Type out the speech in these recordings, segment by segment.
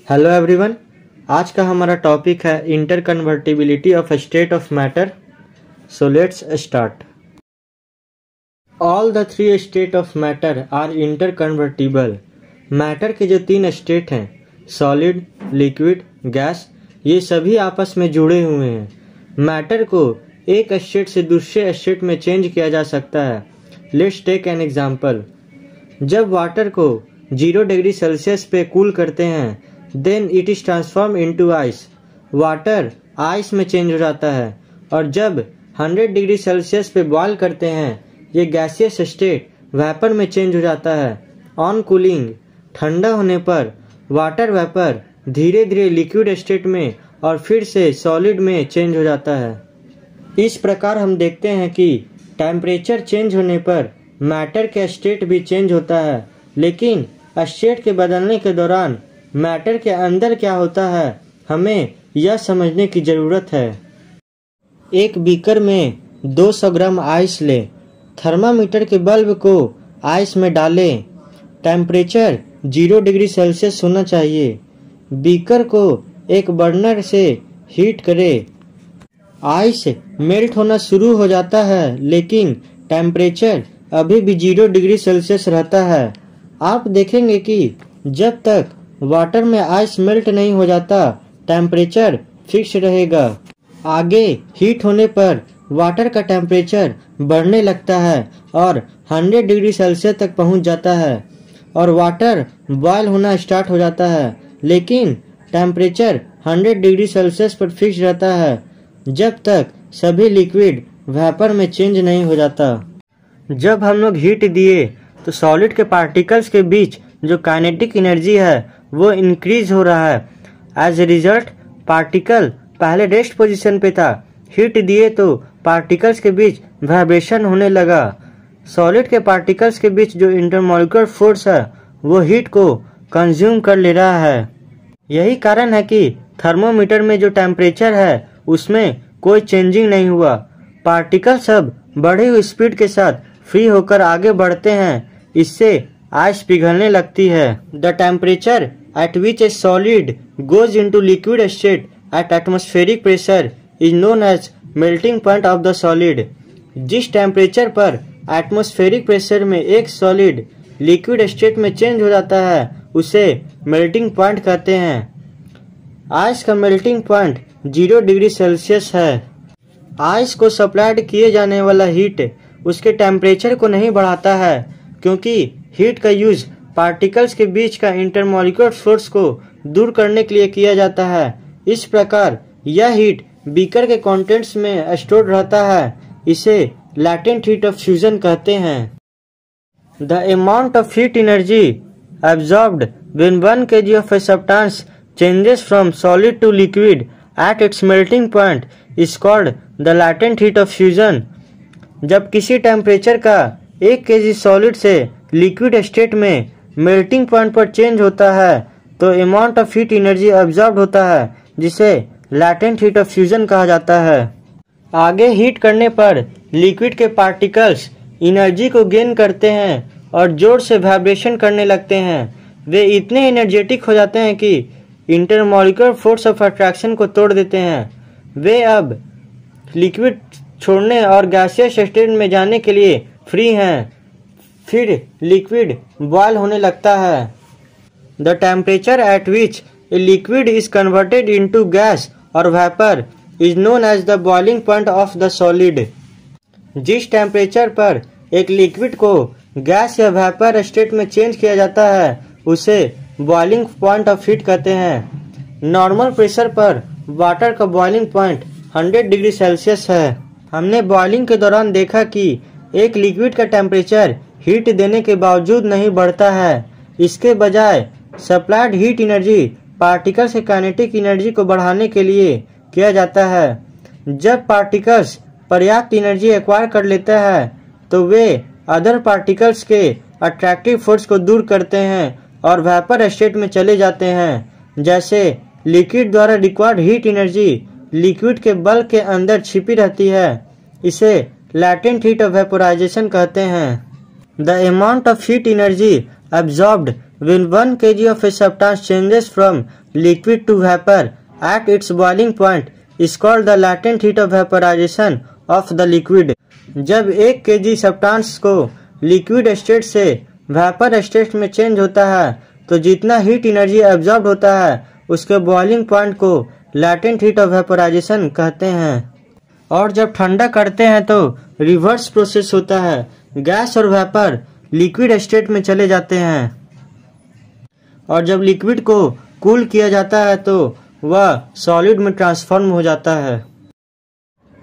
Hello everyone, आज का हमारा टॉपिक है inter convertibility of state of matter. So let's start. All the three state of matter are inter convertible. Matter के जो तीन state हैं, सॉलिड, लिक्विड, गैस, ये सभी आपस में जुड़े हुए हैं। मैटर को एक स्टेट से दूसरे स्टेट में चेंज किया जा सकता है। Let's take an example. जब वाटर को 0 डिग्री सेल्सियस पे कूल करते हैं, then it is transform into ice. Water ice में चेंज हो जाता है। और जब 100 डिग्री सेल्सियस पे बॉयल करते हैं, ये गैसियस स्टेट वेपर में चेंज हो जाता है। ऑन कूलिंग, ठंडा होने पर वाटर वेपर धीरे धीरे लिक्विड स्टेट में और फिर से सॉलिड में चेंज हो जाता है। इस प्रकार हम देखते हैं कि टेम्परेचर चेंज होने पर मैटर के स्टेट भी चेंज होता है, लेकिन स्टेट के बदलने के दौरान मैटर के अंदर क्या होता है, हमें यह समझने की जरूरत है। एक बीकर में 200 ग्राम आइस लें। थर्मामीटर के बल्ब को आइस में डालें। टेम्परेचर 0 डिग्री सेल्सियस होना चाहिए। बीकर को एक बर्नर से हीट करें। आइस मेल्ट होना शुरू हो जाता है, लेकिन टेम्परेचर अभी भी 0 डिग्री सेल्सियस रहता है। आप देखेंगे कि जब तक वाटर में आइस मेल्ट नहीं हो जाता, टेम्परेचर फिक्स रहेगा। आगे हीट होने पर वाटर का टेम्परेचर बढ़ने लगता है और 100 डिग्री सेल्सियस तक पहुंच जाता है और वाटर बॉयल होना स्टार्ट हो जाता है, लेकिन टेम्परेचर 100 डिग्री सेल्सियस पर फिक्स रहता है जब तक सभी लिक्विड वेपर में चेंज नहीं हो जाता। जब हम लोग हीट दिए तो सॉलिड के पार्टिकल्स के बीच जो काइनेटिक एनर्जी है वो इंक्रीज हो रहा है। एज ए रिजल्ट पार्टिकल पहले रेस्ट पोजीशन पे था, हीट दिए तो पार्टिकल्स के बीच वाइब्रेशन होने लगा। सॉलिड के पार्टिकल्स के बीच जो इंटरमॉलिक्यूलर फोर्स है वो हीट को कंज्यूम कर ले रहा है। यही कारण है कि थर्मोमीटर में जो टेम्परेचर है उसमें कोई चेंजिंग नहीं हुआ। पार्टिकल सब बढ़ी हुई स्पीड के साथ फ्री होकर आगे बढ़ते हैं, इससे आइस पिघलने लगती है। The temperature at which a solid goes into liquid state at atmospheric pressure is known as melting point of the solid. जिस टेम्परेचर पर एटमॉस्फेरिक प्रेशर में एक सॉलिड लिक्विड स्टेट में चेंज हो जाता है उसे मेल्टिंग पॉइंट कहते हैं। आइस का मेल्टिंग पॉइंट 0 डिग्री सेल्सियस है। आइस को सप्लाइड किए जाने वाला हीट उसके टेम्परेचर को नहीं बढ़ाता है, क्योंकि हीट का यूज पार्टिकल्स के बीच का इंटरमॉलिक्यूलर फोर्स को दूर करने के लिए किया जाता है। इस प्रकार यह हीट बीकर के कंटेंट्स में स्टोर रहता है। इसे लैटेंट हीट ऑफ फ्यूजन कहते हैं। The amount of heat energy absorbed when 1 kg of a substance changes from solid to liquid at its melting point is called the latent heat of fusion. जब किसी temperature का 1 kg solid से liquid state में melting point पर change होता है तो amount of heat energy absorb होता है, जिसे लैटेंट हीट ऑफ फ्यूजन कहा जाता है। आगे हीट करने पर लिक्विड के पार्टिकल्स एनर्जी को गेन करते हैं और जोर से वाइब्रेशन करने लगते हैं। वे इतने एनर्जेटिक हो जाते हैं कि इंटरमॉलिक्यूलर फोर्स ऑफ अट्रैक्शन को तोड़ देते हैं। वे अब लिक्विड छोड़ने और गैसियस स्टेट में जाने के लिए फ्री हैं। फिर लिक्विड बॉयल होने लगता है। The temperature at which a liquid is converted into gas और vapour is known as the boiling point of the solid. जिस टेम्परेचर पर एक लिक्विड को गैस या वेपर स्टेट में चेंज किया जाता है उसे बॉइलिंग पॉइंट ऑफ हीट कहते हैं। नॉर्मल प्रेशर पर वाटर का बॉइलिंग पॉइंट 100 डिग्री सेल्सियस है। हमने बॉइलिंग के दौरान देखा कि एक लिक्विड का टेम्परेचर हीट देने के बावजूद नहीं बढ़ता है। इसके बजाय सप्लाइड हीट एनर्जी पार्टिकल्स के काइनेटिक एनर्जी को बढ़ाने के लिए किया जाता है। जब पार्टिकल्स पर्याप्त एनर्जी एक्वायर कर लेता है तो वे अदर पार्टिकल्स के अट्रैक्टिव फोर्स को दूर करते हैं और वेपर स्टेट में चले जाते हैं। जैसे लिक्विड द्वारा रिक्वायर्ड हीट एनर्जी लिक्विड के बल्क के अंदर छिपी रहती है। इसे लैटेंट हीट ऑफ वेपोराइजेशन कहते हैं। The amount of heat energy absorbed When 1 kg of a substance changes from liquid to vapor at its boiling point is called the latent heat of vaporization of the liquid. जब 1 kg substance को liquid state से vapour state में change होता है तो जितना heat energy absorb होता है उसके बॉइलिंग पॉइंट को लैटेंट हीट ऑफ वेपोराइजेशन कहते हैं। और जब ठंडा करते हैं तो रिवर्स प्रोसेस होता है, गैस और वेपर लिक्विड स्टेट में चले जाते हैं और जब लिक्विड को कूल किया जाता है तो वह सॉलिड में ट्रांसफॉर्म हो जाता है।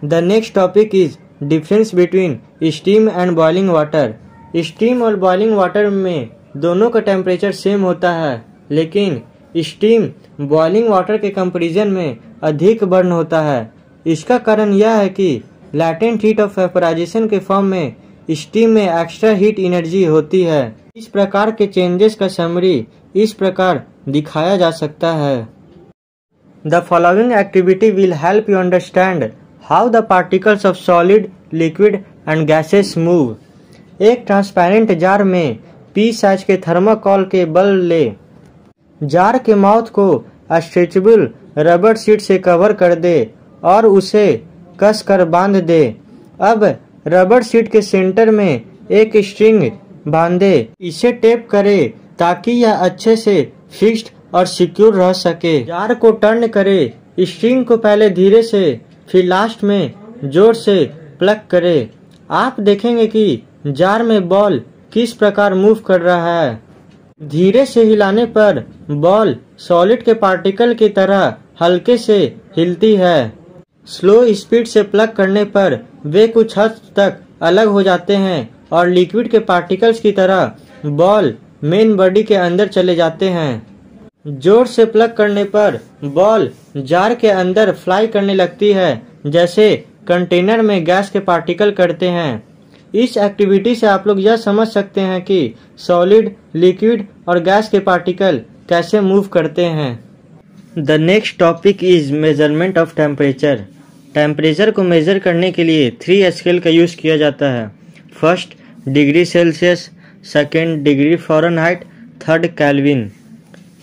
The next topic is difference between steam and boiling water. Steam और बॉइलिंग वाटर में दोनों का टेम्परेचर सेम होता है, लेकिन स्टीम बॉइलिंग वाटर के कंपैरिजन में अधिक बर्न होता है। इसका कारण यह है कि लैटेंट हीट ऑफ वेपोराइजेशन के फॉर्म में स्टीम में एक्स्ट्रा हीट एनर्जी होती है। इस प्रकार के चेंजेस का समरी इस प्रकार दिखाया जा सकता है। The following activity will help you understand how the particles of solid, liquid and gases move. एक ट्रांसपेरेंट जार में पी साइज के थर्माकोल के बल ले। जार के माउथ को स्ट्रेचेबल रबर शीट से कवर कर दे और उसे कस कर बांध दे। अब रबर शीट के सेंटर में एक स्ट्रिंग बांधे, इसे टेप करे ताकि यह अच्छे से फिक्स्ड और सिक्योर रह सके। जार को टर्न करे, स्ट्रिंग को पहले धीरे से फिर लास्ट में जोर से प्लग करे। आप देखेंगे कि जार में बॉल किस प्रकार मूव कर रहा है। धीरे से हिलाने पर बॉल सॉलिड के पार्टिकल की तरह हल्के से हिलती है। स्लो स्पीड से प्लग करने पर वे कुछ हद तक अलग हो जाते हैं और लिक्विड के पार्टिकल्स की तरह बॉल मेन बॉडी के अंदर चले जाते हैं। जोर से प्लग करने पर बॉल जार के अंदर फ्लाई करने लगती है, जैसे कंटेनर में गैस के पार्टिकल करते हैं। इस एक्टिविटी से आप लोग यह समझ सकते हैं कि सॉलिड, लिक्विड और गैस के पार्टिकल कैसे मूव करते हैं। The next topic is measurement of temperature. Temperature को मेजर करने के लिए 3 स्केल का यूज किया जाता है। First degree Celsius, second degree Fahrenheit, third kelvin.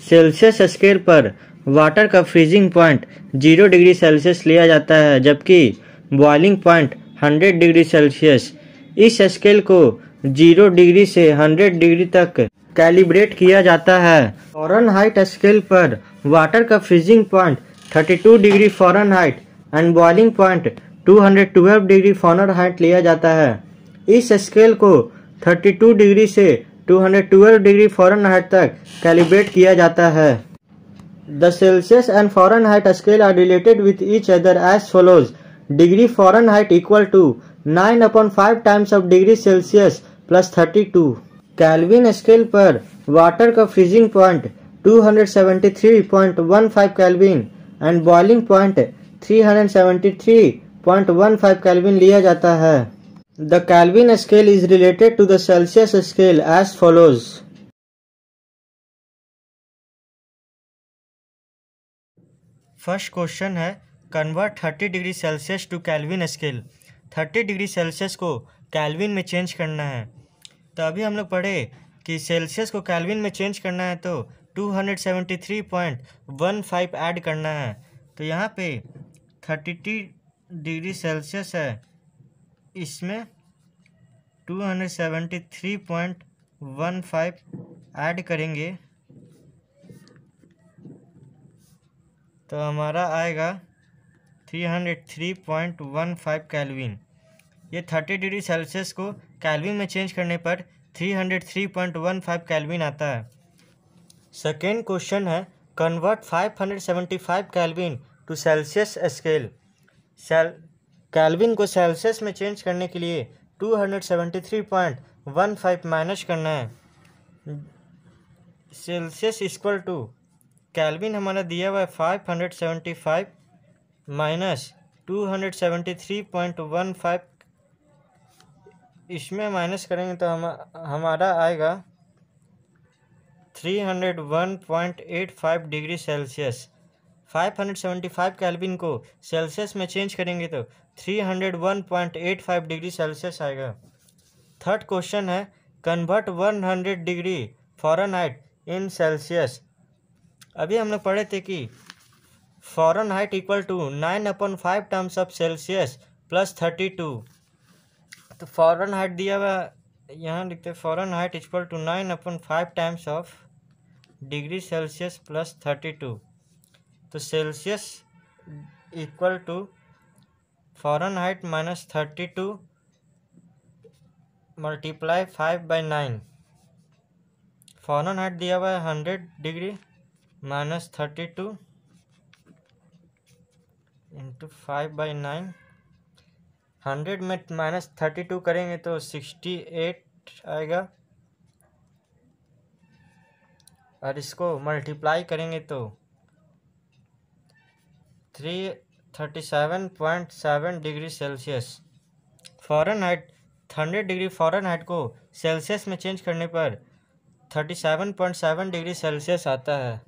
Celsius scale पर वाटर का फ्रीजिंग पॉइंट 0 डिग्री सेल्सियस लिया जाता है, जबकि बॉइलिंग पॉइंट 100 डिग्री सेल्सियस। इस स्केल को 0 डिग्री से 100 डिग्री तक कैलिब्रेट किया जाता है। फ़ारेनहाइट स्केल पर वाटर का freezing point 32 degree Fahrenheit and boiling point 212 degree Fahrenheit लिया जाता है। इस स्केल को 32 डिग्री से 212 डिग्री फ़ारेनहाइट तक कैलिब्रेट किया जाता है। The Celsius and Fahrenheit scale are related with each other as follows. Degree Fahrenheit equal to 9/5 times of degree Celsius plus 32। Kelvin scale पर वाटर का freezing point 273.15 Kelvin and boiling point 373.15 Kelvin लिया जाता है। The Kelvin scale is related to the Celsius scale as follows. First question है convert 30 degree Celsius to Kelvin scale. 30 degree Celsius को kelvin में change करना है। तो अभी हम लोग पढ़े कि सेल्सियस को केल्विन में चेंज करना है तो 273.15 ऐड करना है। तो यहाँ पे 32 डिग्री सेल्सियस है, इसमें 273.15 ऐड करेंगे तो हमारा आएगा 303.15 केल्विन। ये 30 डिग्री सेल्सियस को केल्विन में चेंज करने पर 303.15 केल्विन आता है। सेकेंड क्वेश्चन है convert 575 kelvin to Celsius scale. Kelvin को सेल्सियस में चेंज करने के लिए 273.15 माइनस करना है। सेल्सियस इक्वल टू केल्विन हमारा दिया हुआ है 575 माइनस 273.15, इसमें माइनस करेंगे तो हमारा आएगा 301.85 डिग्री सेल्सियस। 575 केल्विन को सेल्सियस में चेंज करेंगे तो 301.85 डिग्री सेल्सियस आएगा। थर्ड क्वेश्चन है convert 100 degree Fahrenheit in Celsius. अभी हम लोग पढ़े थे कि Fahrenheit equal to 9/5 terms of Celsius plus 32। तो फ़ारेनहाइट दिया हुआ यहाँ लिखते हैं Fahrenheit equal to 9/5 times of degree Celsius plus 32। तो Celsius equal to Fahrenheit minus 32 multiply 5/9। Fahrenheit दिया हुआ है 100 डिग्री माइनस 32 इंटू 5/9। 100 में माइनस 32 करेंगे तो 68 आएगा, और इसको मल्टीप्लाई करेंगे तो 337.7 degree Celsius. Fahrenheit 100 degree Fahrenheit को सेल्सियस में चेंज करने पर 37.7 डिग्री सेल्सियस आता है।